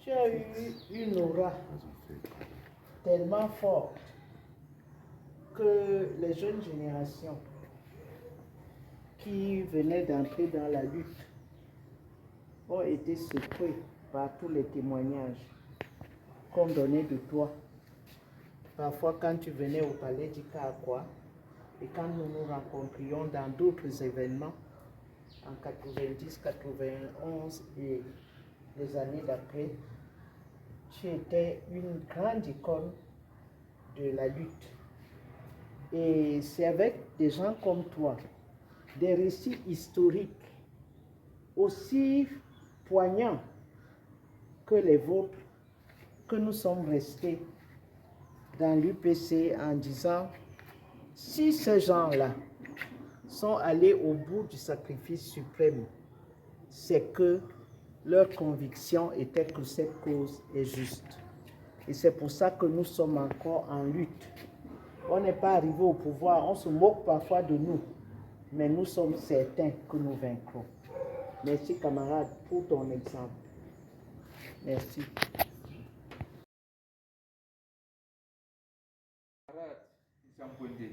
Tu as eu une aura tellement forte que les jeunes générations qui venaient d'entrer dans la lutte ont été secouées par tous les témoignages qu'on donnait de toi. Parfois, quand tu venais au palais d'Ikaakwa et quand nous nous rencontrions dans d'autres événements, en 90, 91 et les années d'après, tu étais une grande icône de la lutte. Et c'est avec des gens comme toi, des récits historiques aussi poignants que les vôtres, que nous sommes restés dans l'UPC en disant, si ces gens-là sont allés au bout du sacrifice suprême, c'est que leur conviction était que cette cause est juste. Et c'est pour ça que nous sommes encore en lutte. On n'est pas arrivé au pouvoir, on se moque parfois de nous, mais nous sommes certains que nous vaincrons. Merci camarade pour ton exemple. Merci. Jean Bondé,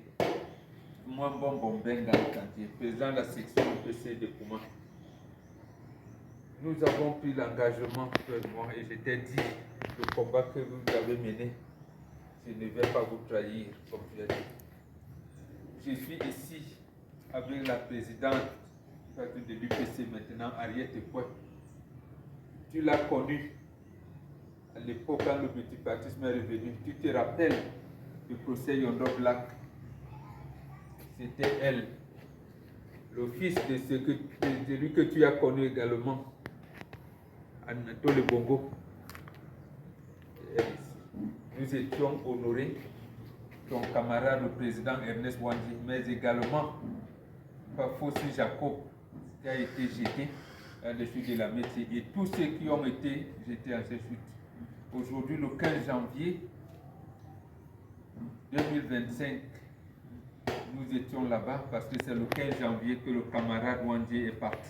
moi bon Benga Kantier, président de la section PC de Kouma. Nous avons pris l'engagement, moi, et je t'ai dit, le combat que vous avez mené, je ne vais pas vous trahir, comme tu as dit. Je suis ici avec la présidente de l'UPC maintenant, Ariette Ekoué. Tu l'as connue à l'époque quand le multipartisme est revenu. Tu te rappelles du procès Yondo Black? C'était elle, le fils de celui que tu as connu également, Anatole Bongo. Nous étions honorés, ton camarade le président Ernest Wandi, mais également par Fossi Jacob, qui a été jeté à la chute de la métier, et tous ceux qui ont été jetés à ces chutes. Aujourd'hui, le 15 janvier 2025, nous étions là-bas parce que c'est le 15 janvier que le camarade Wandi est parti.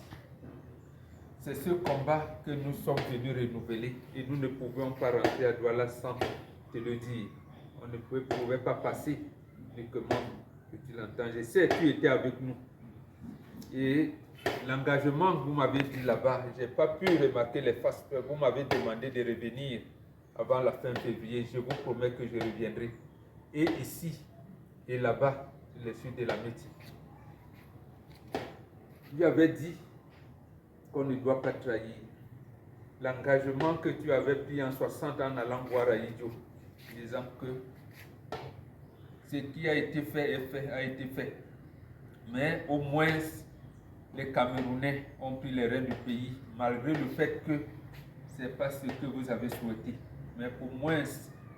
C'est ce combat que nous sommes venus renouveler et nous ne pouvions pas rentrer à Douala sans te le dire. On ne pouvait pas passer uniquement que tu l'entends. Je sais, tu étais avec nous. Et l'engagement que vous m'avez dit là-bas, je n'ai pas pu remarquer les faces. Vous m'avez demandé de revenir avant la fin février. Je vous promets que je reviendrai. Et ici et là-bas, sur les suites de la métier. Tu avais dit qu'on ne doit pas trahir l'engagement que tu avais pris en 60 ans en allant voir Aïdjo, disant que ce qui a été fait a été fait. Mais au moins, les Camerounais ont pris les rênes du pays, malgré le fait que ce n'est pas ce que vous avez souhaité. Mais au moins,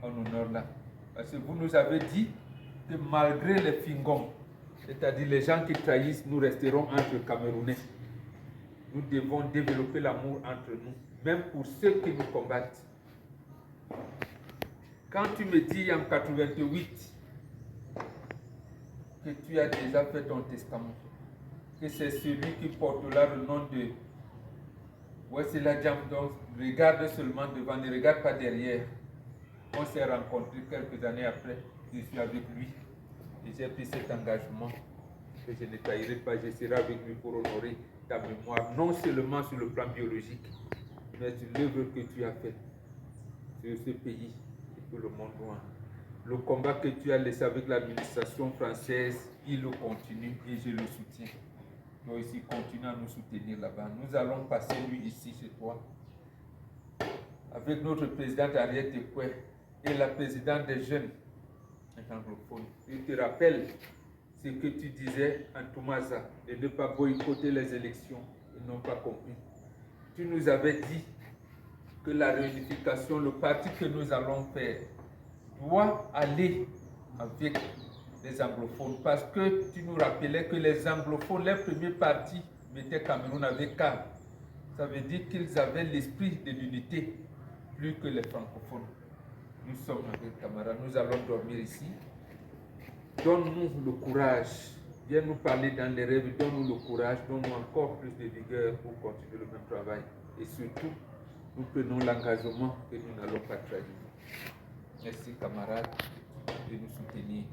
on honore là. Parce que vous nous avez dit que malgré les fingons, c'est-à-dire les gens qui trahissent, nous resterons entre Camerounais. Nous devons développer l'amour entre nous, même pour ceux qui nous combattent. Quand tu me dis en 88 que tu as déjà fait ton testament, que c'est celui qui porte là le nom de Wessela Djam, donc regarde seulement devant, ne regarde pas derrière. On s'est rencontrés quelques années après, je suis avec lui et j'ai pris cet engagement que je ne trahirai pas, je serai avec lui pour honorer ta mémoire, non seulement sur le plan biologique, mais sur l'œuvre que tu as faite sur ce pays et tout le monde loin. Le combat que tu as laissé avec l'administration française, il le continue et je le soutiens. Toi aussi, continue à nous soutenir là-bas. Nous allons passer lui ici chez toi, avec notre présidente Ariette Ekoué et la présidente des jeunes anglophones. Je te rappelle ce que tu disais en Toumaza, de ne pas boycotter les élections. Ils n'ont pas compris. Tu nous avais dit que la réunification, le parti que nous allons faire, doit aller avec les anglophones. Parce que tu nous rappelais que les anglophones, les premiers partis mettaient Cameroun avec K. Ça veut dire qu'ils avaient l'esprit de l'unité plus que les francophones. Nous sommes avec camarades, nous allons dormir ici. Donne-nous le courage. Viens nous parler dans les rêves, donne-nous le courage, donne-nous encore plus de vigueur pour continuer le même travail. Et surtout, nous prenons l'engagement que nous n'allons pas trahir. Merci camarades de nous soutenir.